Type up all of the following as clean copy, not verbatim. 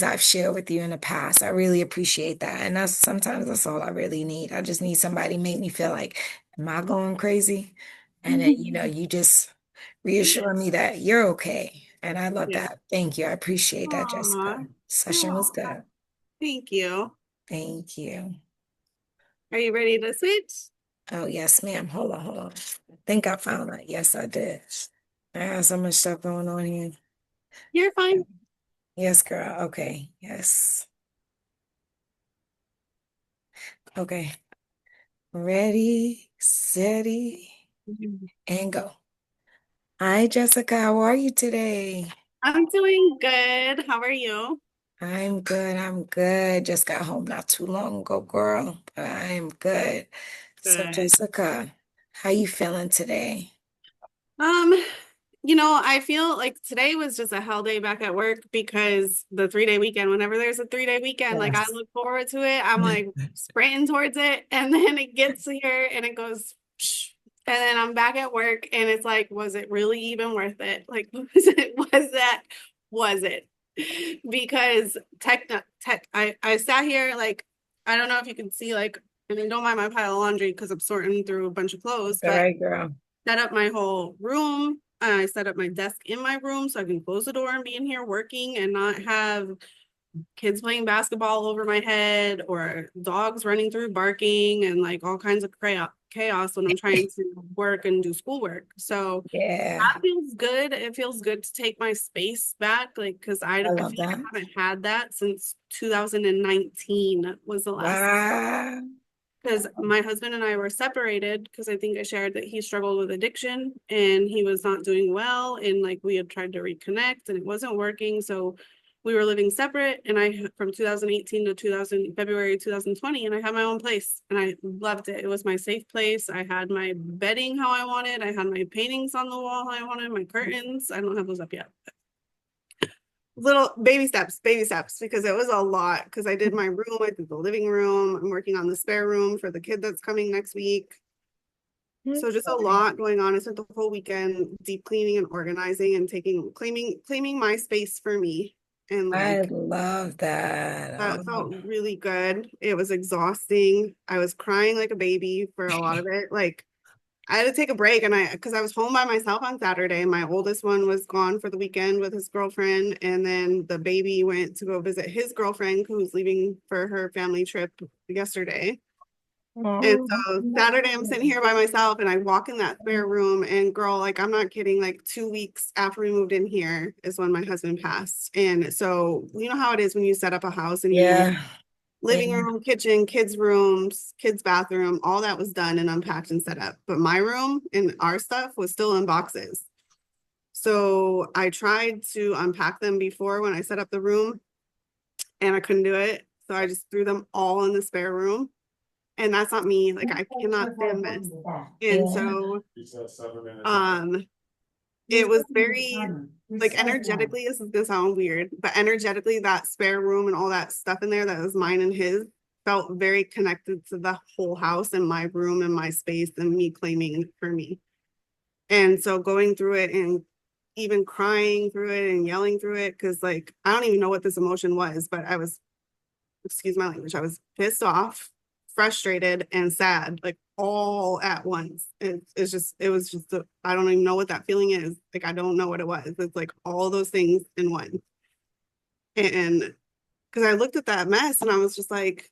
I've shared with you in the past. I really appreciate that. And that's sometimes that's all I really need. I just need somebody to make me feel like, am I going crazy? And then, you just reassure me that you're okay. And I love Yeah. that. Thank you. I appreciate that, Aw. Jessica. Session was Aw. good. Thank you. Thank you. Are you ready to switch? Oh, yes, ma'am. Hold on, hold on. I think I found that. Yes, I did. I have so much stuff going on here. You're fine. Yes, girl. Okay. Yes. Okay. Ready, steady, and go. Hi, Jessica. How are you today? I'm doing good. How are you? I'm good. I'm good. Just got home not too long ago, girl, but I'm good. So, Good. Jessica, how you feeling today? Um, I feel like today was just a hell day back at work because the 3-day weekend, whenever there's a 3-day weekend, like I Yes. look forward to it. I'm like sprinting towards it, and then it gets here and it goes, psh, and then I'm back at work, and it's like, was it really even worth it? Like, was it? Because I sat here like, I don't know if you can see, like, I mean, don't mind my pile of laundry because I'm sorting through a bunch of clothes, All but right, girl. set up my whole room. I set up my desk in my room so I can close the door and be in here working and not have kids playing basketball over my head or dogs running through barking and like all kinds of chaos when I'm trying to work and do schoolwork. So Yeah, that feels good. It feels good to take my space back, like because I I love feel like that. I haven't had that since 2019 was the last, Wow. because my husband and I were separated because I think I shared that he struggled with addiction and he was not doing well. And like we had tried to reconnect and it wasn't working. So we were living separate. And I, from 2018 to 2000, February 2020, and I had my own place and I loved it. It was my safe place. I had my bedding how I wanted. I had my paintings on the wall how I wanted, my curtains. I don't have those up yet. Little baby steps, because it was a lot. Because I did my room, I did the living room. I'm working on the spare room for the kid that's coming next week. So just a lot going on. I spent the whole weekend deep cleaning and organizing and claiming my space for me. And I like love that. that Oh, felt really good. It was exhausting. I was crying like a baby for a lot of it. Like I had to take a break, and because I was home by myself on Saturday. My oldest one was gone for the weekend with his girlfriend, and then the baby went to go visit his girlfriend who's leaving for her family trip yesterday. And so Saturday I'm sitting here by myself and I walk in that spare room, and girl, like I'm not kidding, like 2 weeks after we moved in here is when my husband passed. And so you know how it is when you set up a house and you yeah. Yeah. living room, kitchen, kids' rooms, kids' bathroom, all that was done and unpacked and set up. But my room and our stuff was still in boxes. So I tried to unpack them before when I set up the room and I couldn't do it. So I just threw them all in the spare room. And that's not me. Like I cannot stand mess. And Yeah. so um it was very like energetically, this is gonna sound weird, but energetically that spare room and all that stuff in there that was mine and his felt very connected to the whole house and my room and my space and me claiming for me. And so going through it and even crying through it and yelling through it, because like I don't even know what this emotion was, but I was, excuse my language, I was pissed off, frustrated, and sad, like all at once. It's just, it was just, I don't even know what that feeling is. Like, I don't know what it was. It's like all those things in one. And because I looked at that mess and I was just like,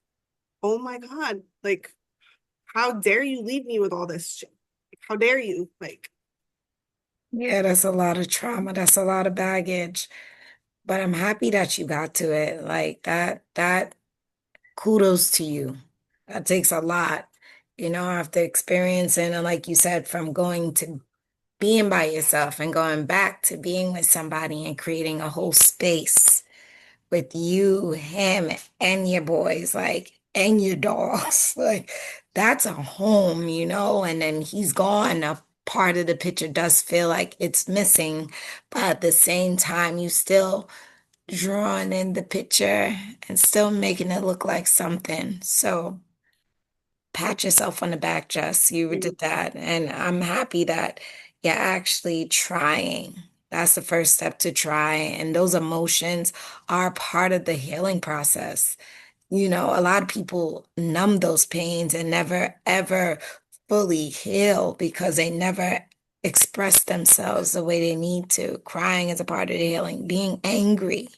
oh my God, like, how dare you leave me with all this shit? How dare you? Like, Yeah, that's a lot of trauma. That's a lot of baggage. But I'm happy that you got to it. Like that kudos to you. That takes a lot, after experiencing, and like you said, from going to being by yourself and going back to being with somebody and creating a whole space with you, him, and your boys, like, and your dogs. Like, that's a home, and then he's gone. A part of the picture does feel like it's missing, but at the same time, you still drawing in the picture and still making it look like something. So pat yourself on the back, Jess. You did that. And I'm happy that you're actually trying. That's the first step to try. And those emotions are part of the healing process. You know, a lot of people numb those pains and never ever fully heal because they never express themselves the way they need to. Crying is a part of the healing. Being angry,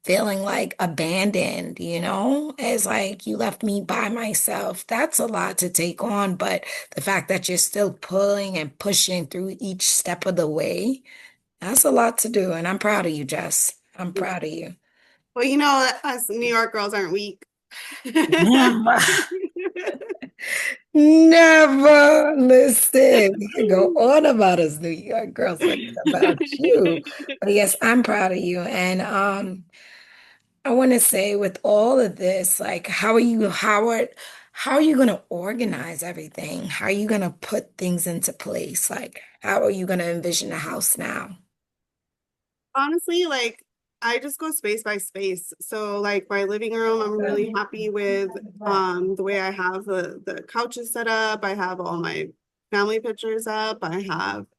feeling like abandoned, you know, it's like you left me by myself. That's a lot to take on, but the fact that you're still pulling and pushing through each step of the way, that's a lot to do. And I'm proud of you, Jess. I'm proud of you. Well, you know, us New York girls aren't weak. Never, never listen. We could go on about us, New York girls, but it's about you. But yes, I'm proud of you. And I want to say with all of this, like how are you, Howard, how are you going to organize everything? How are you going to put things into place? Like how are you going to envision a house now? Honestly, like I just go space by space. So like my living room, I'm really happy with the way I have the couches set up. I have all my family pictures up.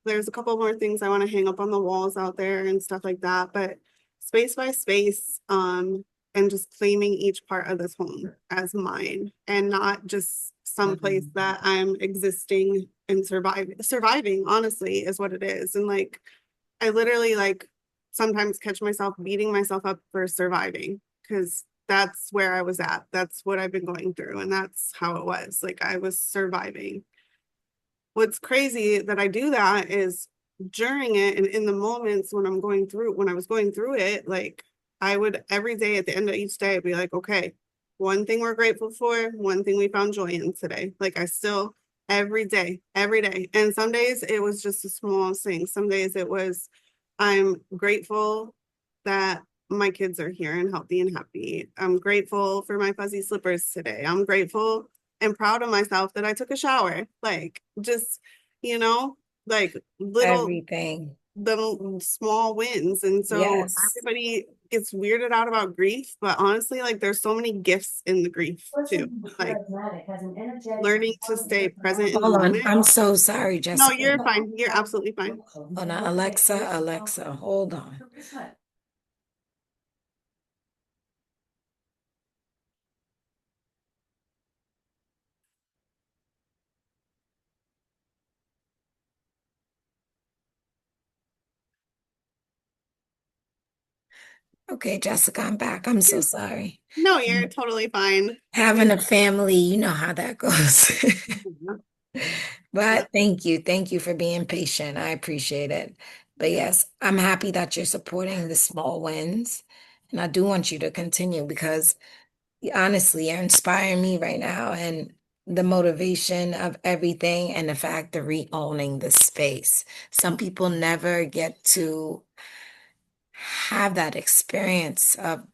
There's a couple more things I want to hang up on the walls out there and stuff like that. But space by space, and just claiming each part of this home as mine and not just some place that I'm existing and surviving, honestly, is what it is. And like I literally like sometimes catch myself beating myself up for surviving because that's where I was at. That's what I've been going through. And that's how it was. Like I was surviving. What's crazy that I do that is during it and in the moments when I was going through it, like I would every day at the end of each day be like, okay, one thing we're grateful for, one thing we found joy in today. Like I still every day. And some days it was just the smallest thing. Some days it was, I'm grateful that my kids are here and healthy and happy. I'm grateful for my fuzzy slippers today. I'm grateful and proud of myself that I took a shower. Like just, you know, like Everything. little small wins. And so Yes. everybody gets weirded out about grief, but honestly, like there's so many gifts in the grief too. Like learning to stay present in the Hold on. moment. I'm so sorry, No, Jessica. you're fine. You're absolutely fine. Hold on, Alexa, Alexa, hold on. Okay, Jessica, I'm back. I'm so sorry. No, you're totally fine. Having It's a family, you know how that goes. yeah. But thank you. Thank you for being patient. I appreciate it. But yes, I'm happy that you're supporting the small wins. And I do want you to continue because honestly, you're inspiring me right now. And the motivation of everything and the fact of re-owning the space. Some people never get to have that experience of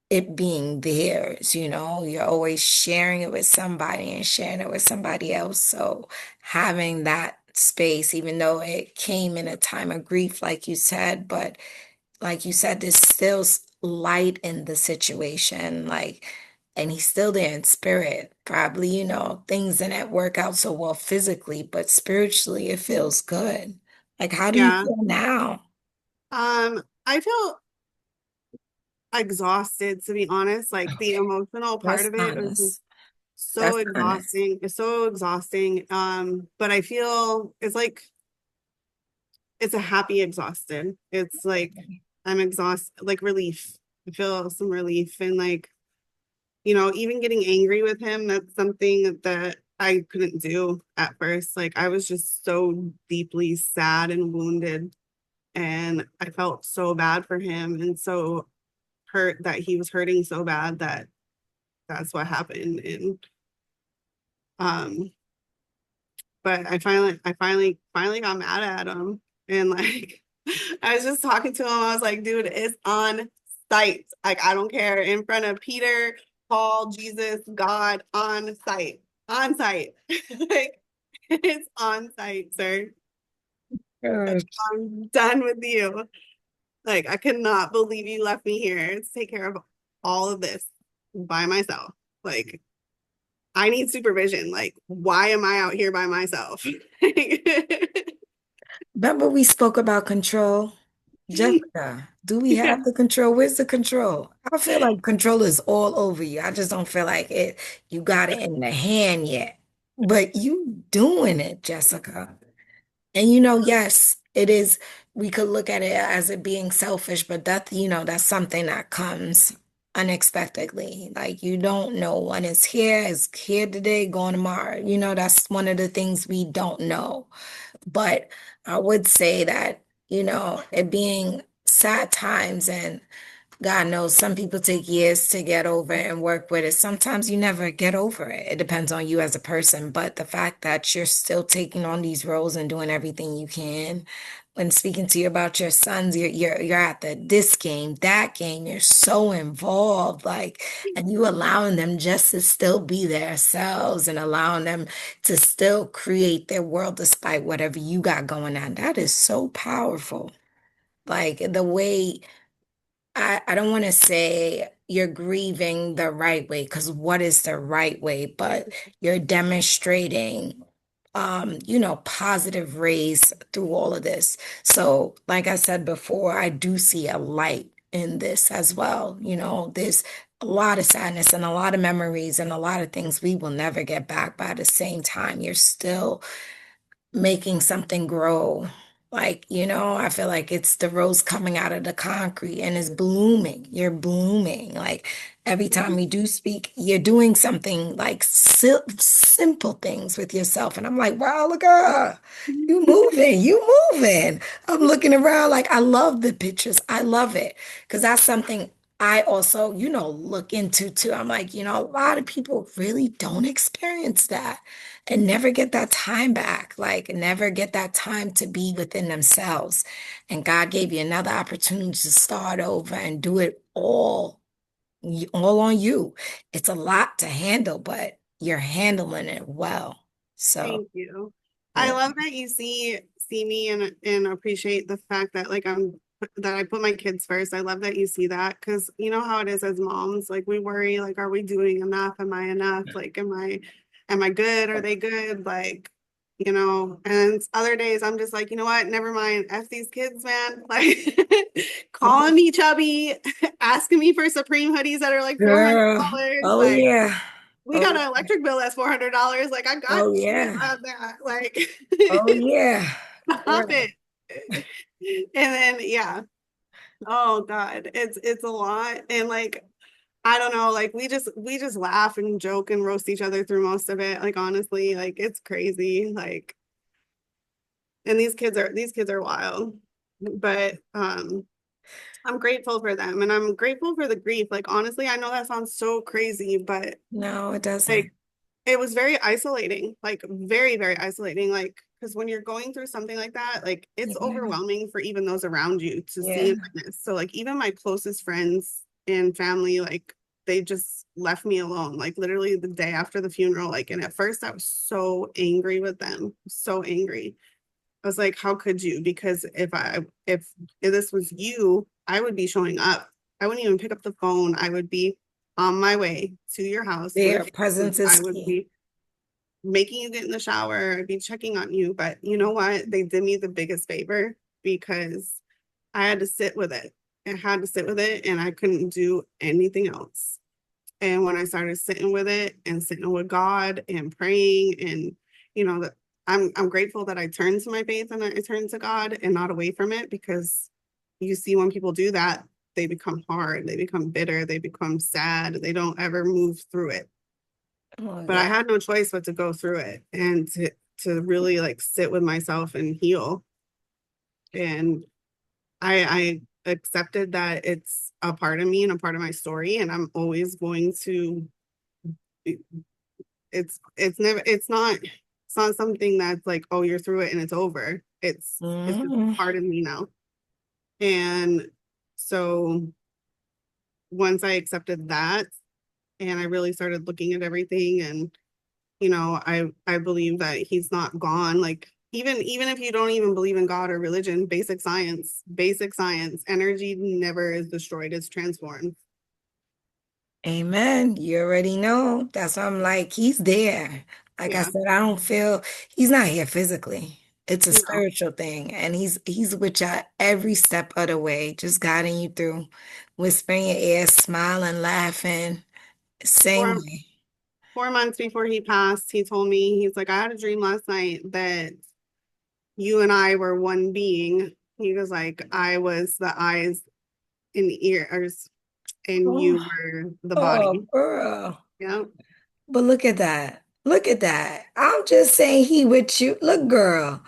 it being theirs, you know, you're always sharing it with somebody and sharing it with somebody else. So having that space, even though it came in a time of grief, like you said, but like you said, there's still light in the situation, like, and he's still there in spirit. Probably, you know, things didn't work out so well physically, but spiritually it feels good. Like, how do you Yeah. feel now? I feel exhausted to be honest. Like the Okay, emotional part that's of it was just honest. so That's honest. exhausting. It's so exhausting. But I feel it's like it's a happy exhausted. It's like I'm exhausted, like relief. I feel some relief and like, you know, even getting angry with him, that's something that I couldn't do at first. Like I was just so deeply sad and wounded and I felt so bad for him and so hurt that he was hurting so bad that that's what happened. And um but I finally got mad at him and like I was just talking to him. I was like, dude, it's on site. Like, I don't care. In front of Peter, Paul, Jesus, God, on site. On site. Like, it's on site, sir. Gosh. I'm done with you. Like, I cannot believe you left me here to take care of all of this by myself. Like, I need supervision. Like, why am I out here by myself? Remember we spoke about control? Jessica, do we Yeah. have the control? Where's the control? I feel like control is all over you. I just don't feel like it, you got it in the hand yet. But you doing it, Jessica. And yes, it is, we could look at it as it being selfish, but that's something that comes unexpectedly. Like you don't know when it's here today, gone tomorrow. That's one of the things we don't know. But I would say that, it being sad times, and God knows some people take years to get over it and work with it. Sometimes you never get over it. It depends on you as a person. But the fact that you're still taking on these roles and doing everything you can, when speaking to you about your sons, you're at this game, that game, you're so involved, like, and you allowing them just to still be themselves and allowing them to still create their world despite whatever you got going on. That is so powerful. Like the way I don't want to say you're grieving the right way, because what is the right way? But you're demonstrating, positive rays through all of this. So, like I said before, I do see a light in this as well. There's a lot of sadness and a lot of memories and a lot of things we will never get back. But at the same time, you're still making something grow. Like, I feel like it's the rose coming out of the concrete and it's blooming. You're blooming. Like every time we do speak, you're doing something like simple things with yourself. And I'm like, wow, look at her. You moving, you moving. I'm looking around like I love the pictures. I love it because that's something I also, look into too. I'm like, a lot of people really don't experience that and never get that time back, like never get that time to be within themselves. And God gave you another opportunity to start over and do it all on you. It's a lot to handle, but you're handling it well. So, Thank you. I yeah. love that you see me and appreciate the fact that that I put my kids first. I love that you see that because you know how it is as moms. Like we worry, like, are we doing enough? Am I enough? Like, am I good? Are they good? Like, and other days I'm just like, you know what? Never mind. F these kids, man. Like calling me chubby, asking me for Supreme hoodies that are like Girl. $400. Oh Like yeah. we got Oh, an electric bill that's $400. Like I got oh shit yeah. on that. Like Oh yeah. stop Girl. it. And then yeah. Oh God. It's a lot. And like I don't know, like we just laugh and joke and roast each other through most of it. Like honestly, like it's crazy. Like and these kids are wild. But I'm grateful for them and I'm grateful for the grief. Like honestly, I know that sounds so crazy, but No, it doesn't. like it was very isolating, like very, very isolating. Like, because when you're going through something like that, like it's Yeah. overwhelming for even those around you to see Yeah. and witness. So, like, even my closest friends and family, like, they just left me alone, like, literally the day after the funeral. Like, and at first I was so angry with them, so angry. I was like, how could you? Because if this was you, I would be showing up. I wouldn't even pick up the phone. I would be on my way to your house Their with presence you. is I would key. be making you get in the shower. I'd be checking on you. But you know what? They did me the biggest favor because I had to sit with it. I had to sit with it and I couldn't do anything else. And when I started sitting with it and sitting with God and praying and that I'm grateful that I turned to my faith and I turned to God and not away from it because you see when people do that, they become hard, they become bitter, they become sad, they don't ever move through it. Oh But I yeah. had no choice but to go through it and to really like sit with myself and heal. And I accepted that it's a part of me and a part of my story, and I'm always going to it's not something that's like, oh, you're through it and it's over. It's just Mhm. part of me now. And so once I accepted that and I really started looking at everything and I believe that he's not gone. Like even if you don't even believe in God or religion, basic science, energy never is destroyed, it's transformed. Amen. You already know. That's why I'm like, he's there. Like I Yeah. said, I don't feel he's not here physically. It's a No. spiritual thing, and he's with you every step of the way, just guiding you through, whispering in your ear, smiling, laughing. Same Four way. 4 months before he passed, he told me, he's like, I had a dream last night that you and I were one being. He was like, I was the eyes and ears, and Oh, you were the oh, body. girl. Yeah. But look at that. Look at that. I'm just saying he with you. Look, girl.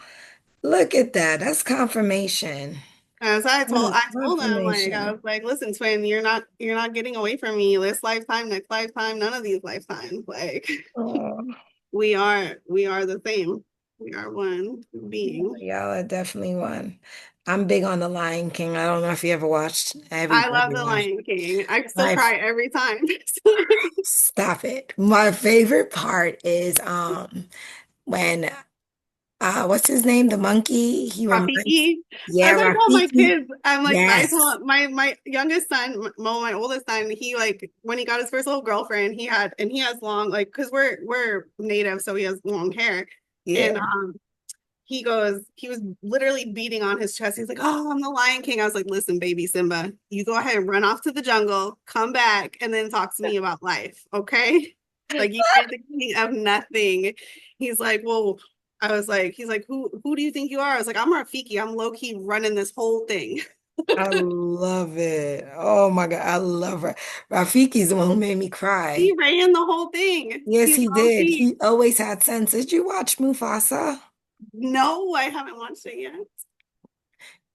Look at that. That's confirmation. As That is I told him, like, I confirmation. was like, listen, twin, you're not getting away from me this lifetime, next lifetime, none of these lifetimes. Like, Oh, we are the same. We are one being. y'all are definitely one. I'm big on The Lion King. I don't know if you ever watched. I love Everybody the watched. Lion King. I still My cry every time. Stop it. My favorite part is when what's his name? The monkey. He reminds Rafiki. yeah, As I told my Rafiki. kids, I'm like, I Yes. told my youngest son, Mo, my oldest son, he like when he got his first little girlfriend, he has long like because we're native, so he has long hair, and Yeah. he was literally beating on his chest. He's like, "Oh, I'm the Lion King." I was like, "Listen, baby Simba, you go ahead and run off to the jungle, come back, and then talk to me about life, okay? Like you're the king of nothing." He's like, "Well." I was like, he's like, who do you think you are? I was like, I'm Rafiki. I'm low key running this whole thing. I love it. Oh my God. I love her. Rafiki's the one who made me He cry. ran the whole thing. Yes, He's he low did. key. He always had sense. Did you watch Mufasa? No, I haven't watched it yet.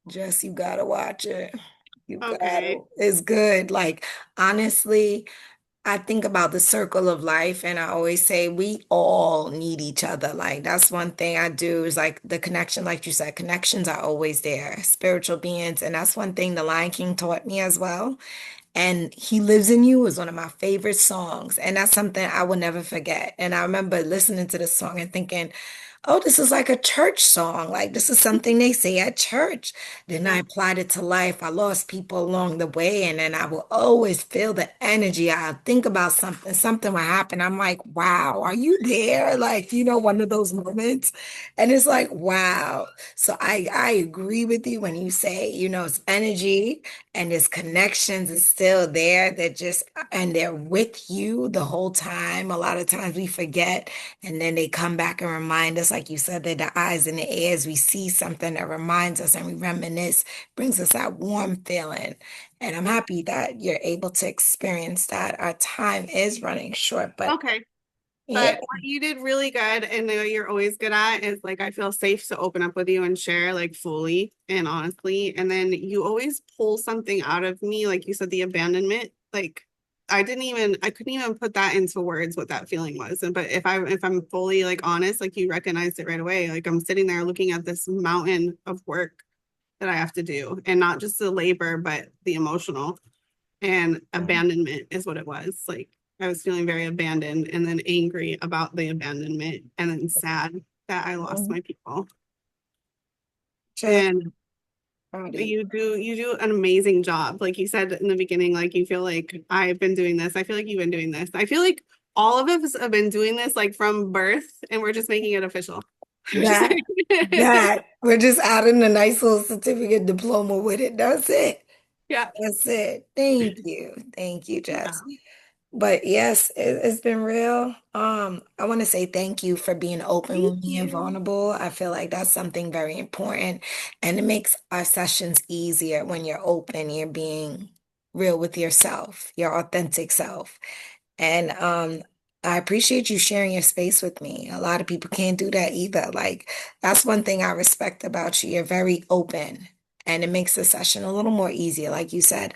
Jess, you gotta watch it. You gotta. Okay. It's good. Like, honestly, I think about the circle of life, and I always say we all need each other. Like, that's one thing I do is like the connection, like you said, connections are always there, spiritual beings. And that's one thing the Lion King taught me as well. And He Lives in You is one of my favorite songs. And that's something I will never forget. And I remember listening to this song and thinking, oh, this is like a church song. Like, this is something they say at church. Then I Yeah. applied it to life. I lost people along the way. And then I will always feel the energy. I'll think about something, something will happen. I'm like, wow, are you there? Like, one of those moments. And it's like, wow. So I agree with you when you say, it's energy and his connections is still there. And they're with you the whole time. A lot of times we forget and then they come back and remind us, like you said, they're the eyes and the ears. We see something that reminds us and we reminisce, brings us that warm feeling. And I'm happy that you're able to experience that. Our time is running short, but Okay. yeah, But what you did really good and what you're always good at is like I feel safe to open up with you and share like fully and honestly. And then you always pull something out of me, like you said, the abandonment. Like I couldn't even put that into words what that feeling was. And but if I'm fully like honest, like you recognized it right away. Like I'm sitting there looking at this mountain of work that I have to do, and not just the labor, but the emotional and abandonment is what it was. Like I was feeling very abandoned and then angry about the abandonment and then sad that I lost my people. just And proud of you. you do an amazing job. Like you said in the beginning, like you feel like I've been doing this. I feel like you've been doing this. I feel like all of us have been doing this like from birth and we're just making it official. We're just That, that, we're just adding a nice little certificate diploma with it. That's it. yeah. That's it. Thank you. Thank you, Jess. Yeah. But yes, it's been real. I want to say thank you for being open Thank with me and you. vulnerable. I feel like that's something very important, and it makes our sessions easier when you're open, you're being real with yourself, your authentic self. And I appreciate you sharing your space with me. A lot of people can't do that either. Like, that's one thing I respect about you. You're very open, and it makes the session a little more easier. Like you said,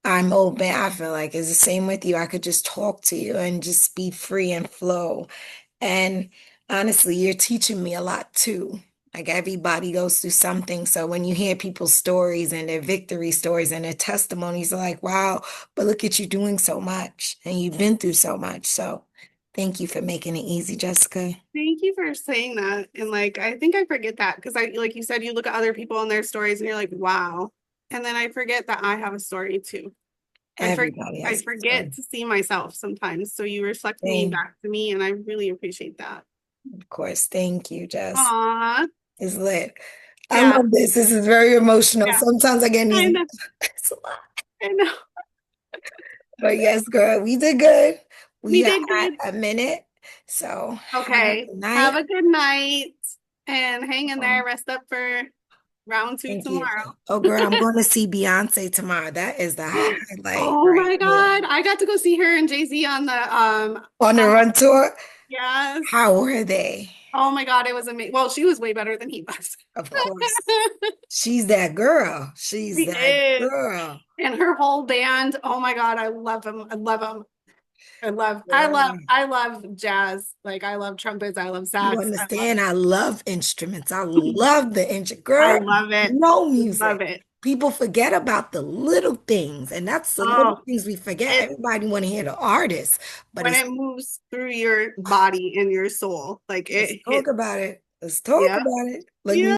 I'm open. I feel like it's the same with you. I could just talk to you and just be free and flow. And honestly, you're teaching me a lot too. Like everybody goes through something. So when you hear people's stories and their victory stories and their testimonies, are like, wow, but look at you doing so much and you've been through so much. So thank you for making it easy, Jessica. Thank you for saying that. And like, I think I forget that because like you said, you look at other people and their stories and you're like, wow. And then I forget that I have a story too. Everybody I has a forget story. to see myself sometimes. So you reflect me Thank, back to me, and I really appreciate that. of course. Thank you, Jess. Aw. It's lit. I Yeah, love this. This is very emotional. yeah. Sometimes I get in I these. know. It's a lot. I know. But yes, girl, we did good. We We are did at good. a minute. So have a Okay. good Have night. a good night and hang in there. Rest up for round two Thank you. tomorrow. Oh, girl, I'm going to see Beyonce tomorrow. That is the highlight Oh right my there. God. I got to go see her and Jay-Z on the On the on run tour, yes. how were they? Oh my God, it was amazing. Well, she was way better than he was. Of course. She's that girl. She's She that is. girl. And her whole band. Oh my God, I love them. I love them. Girl. I love jazz. Like I love trumpets. I love You sax. I love understand? it. I love instruments. I love the instrument. I Girl, love it. no Love music. it. People forget about the little things, and that's the little Oh, things we forget. it Everybody want to hear the artist, but when it's it moves through your body and your soul, like let's it talk hits. about it. Let's talk Yeah. about it. Like Yeah.